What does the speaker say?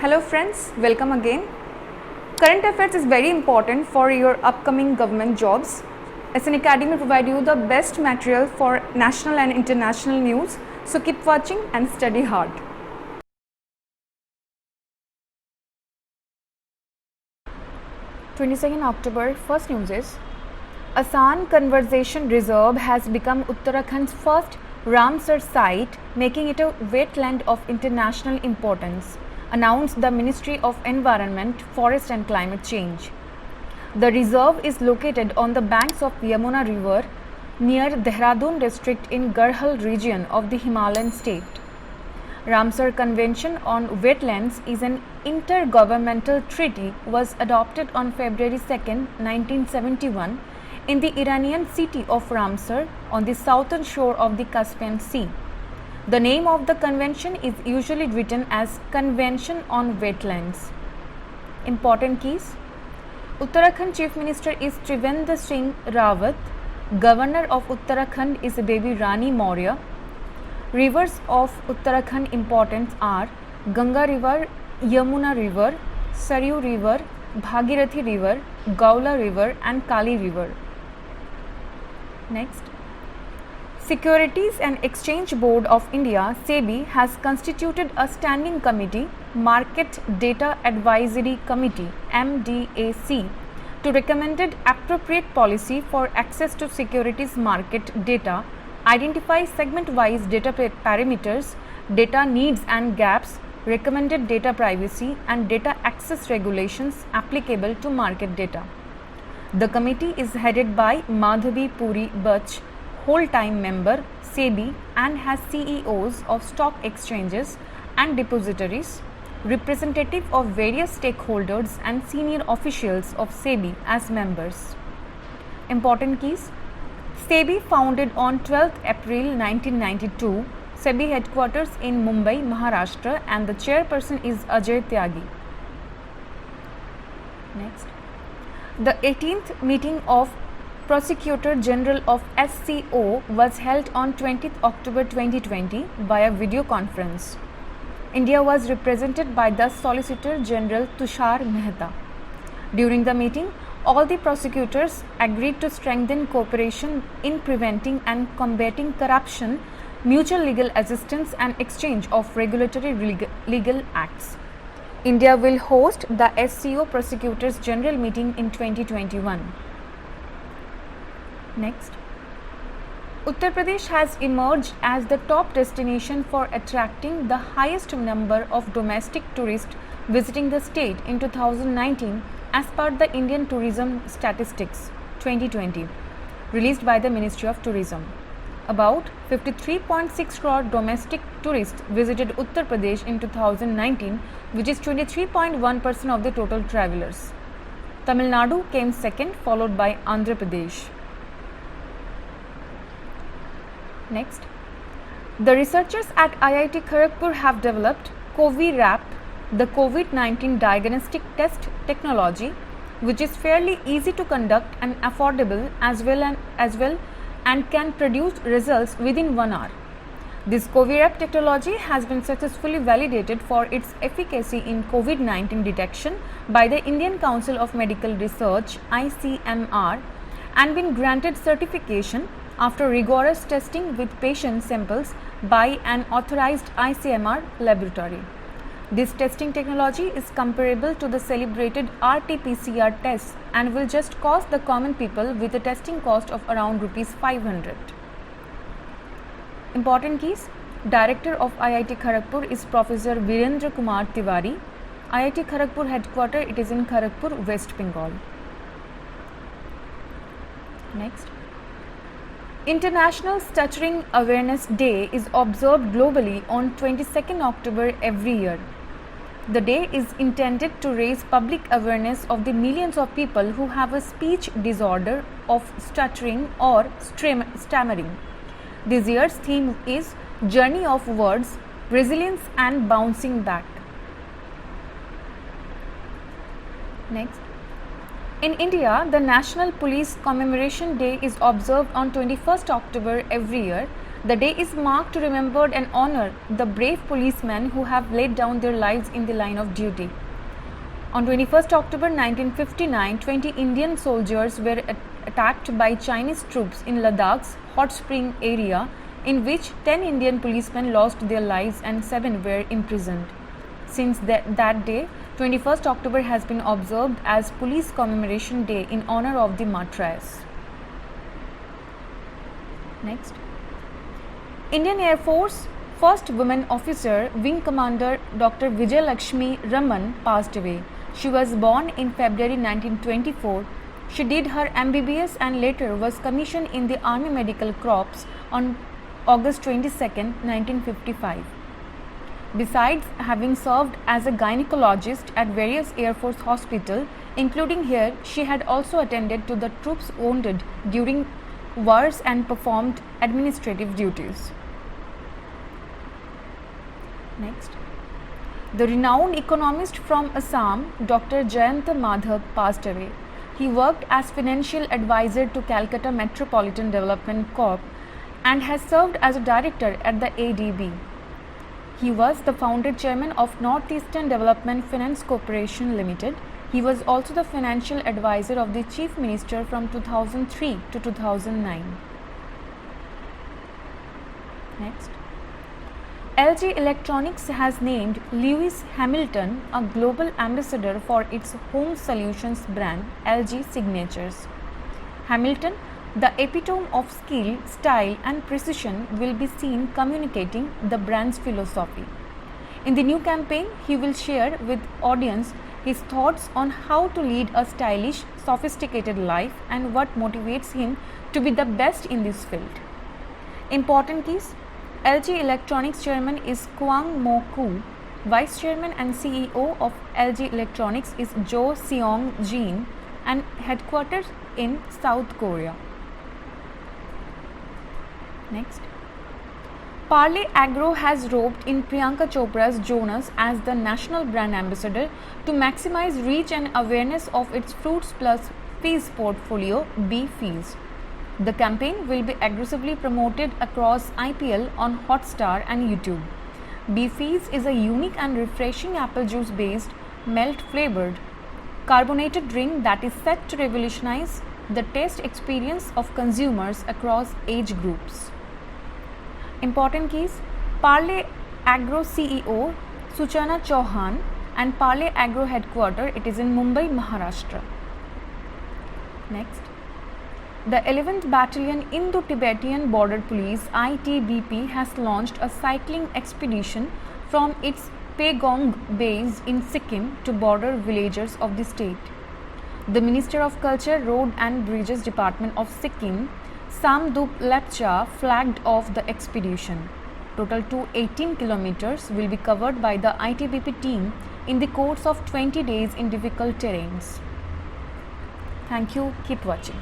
Hello friends, welcome again. Current affairs is very important for your upcoming government jobs. SN Academy will provide you the best material for national and international news. So keep watching and study hard. 22nd October, first news is Asan Conservation Reserve has become Uttarakhand's first Ramsar site, making it a wetland of international importance, announced the Ministry of Environment, Forest and Climate Change. The reserve is located on the banks of Yamuna River near Dehradun district in Garhwal region of the Himalayan state. Ramsar Convention on Wetlands is an intergovernmental treaty was adopted on February 2, 1971 in the Iranian city of Ramsar on the southern shore of the Caspian Sea. The name of the convention is usually written as Convention on Wetlands. Important keys: Uttarakhand Chief Minister is Trivendra Singh Rawat. Governor of Uttarakhand is Baby Rani Maurya. Rivers of Uttarakhand importance are Ganga River, Yamuna River, Saryu River, Bhagirathi River, Gaula River and Kali River. Next, Securities and Exchange Board of India (SEBI) has constituted a standing committee, Market Data Advisory Committee (MDAC), to recommend appropriate policy for access to securities market data, identify segment-wise data parameters, data needs and gaps, recommended data privacy and data access regulations applicable to market data. The committee is headed by Madhavi Puri Bach, whole-time member, SEBI, and has CEOs of stock exchanges and depositories, representative of various stakeholders and senior officials of SEBI as members. Important keys: SEBI founded on 12th April 1992, SEBI headquarters in Mumbai, Maharashtra, and the chairperson is Ajay Tyagi. Next, the 18th meeting of Prosecutor General of SCO was held on 20th October 2020 via video conference. India was represented by the Solicitor General Tushar Mehta. During the meeting, all the prosecutors agreed to strengthen cooperation in preventing and combating corruption, mutual legal assistance and exchange of regulatory legal acts. India will host the SCO Prosecutors General meeting in 2021. Next, Uttar Pradesh has emerged as the top destination for attracting the highest number of domestic tourists visiting the state in 2019 as per the Indian Tourism Statistics 2020 released by the Ministry of Tourism. About 53.6 crore domestic tourists visited Uttar Pradesh in 2019, which is 23.1% of the total travelers. Tamil Nadu came second, followed by Andhra Pradesh. Next, the researchers at IIT Kharagpur have developed CoviRap, the COVID-19 diagnostic test technology, which is fairly easy to conduct and affordable as well and can produce results within 1 hour. This CoviRap technology has been successfully validated for its efficacy in COVID-19 detection by the Indian Council of Medical Research (ICMR) and been granted certification after rigorous testing with patient samples by an authorized ICMR laboratory. This testing technology is comparable to the celebrated RT-PCR tests and will just cost the common people with a testing cost of around ₹500. Important keys: Director of IIT Kharagpur is Professor Virendra Kumar Tiwari. IIT Kharagpur headquarters, it is in Kharagpur, West Bengal. Next, International Stuttering Awareness Day is observed globally on 22nd October every year. The day is intended to raise public awareness of the millions of people who have a speech disorder of stuttering or stammering. This year's theme is Journey of Words, Resilience and Bouncing Back. Next, in India, the National Police Commemoration Day is observed on 21st October every year. The day is marked to remember and honor the brave policemen who have laid down their lives in the line of duty. On 21st October 1959, 20 Indian soldiers were attacked by Chinese troops in Ladakh's hot spring area, in which 10 Indian policemen lost their lives and 7 were imprisoned. Since that day, 21st October has been observed as Police Commemoration Day in honor of the martyrs. Next. Indian Air Force first woman officer, Wing Commander Dr. Vijay Lakshmi Raman passed away. She was born in February 1924. She did her MBBS and later was commissioned in the Army Medical Corps on August 22, 1955. Besides having served as a gynecologist at various Air Force hospitals, including here, she had also attended to the troops wounded during wars and performed administrative duties. Next. The renowned economist from Assam, Dr. Jayanta Madhav, passed away. He worked as financial advisor to Calcutta Metropolitan Development Corp and has served as a director at the ADB. He was the founder chairman of Northeastern Development Finance Corporation Limited. He was also the financial advisor of the Chief Minister from 2003 to 2009. Next. LG Electronics has named Lewis Hamilton a global ambassador for its home solutions brand LG Signatures. Hamilton, the epitome of skill, style and precision, will be seen communicating the brand's philosophy. In the new campaign, he will share with audience his thoughts on how to lead a stylish, sophisticated life and what motivates him to be the best in this field. Important keys. LG Electronics Chairman is Kwang Mo Koo. Vice Chairman and CEO of LG Electronics is Jo Seong Jin and headquarters in South Korea. Next. Parle Agro has roped in Priyanka Chopra's Jonas as the national brand ambassador to maximize reach and awareness of its Fruits Plus Fizz portfolio, B Fizz. The campaign will be aggressively promoted across IPL on Hotstar and YouTube. B Fizz is a unique and refreshing apple juice based, malt flavored, carbonated drink that is set to revolutionize the taste experience of consumers across age groups. Important keys. Parle Agro CEO Suchana Chauhan and Parle Agro headquarters, it is in Mumbai, Maharashtra. Next. The 11th Battalion Indo-Tibetan Border Police ITBP has launched a cycling expedition from its Pagong base in Sikkim to border villages of the state. The Minister of Culture, Road and Bridges Department of Sikkim, Samdup Lepcha, flagged off the expedition. Total 218 kilometers will be covered by the ITBP team in the course of 20 days in difficult terrains. Thank you. Keep watching.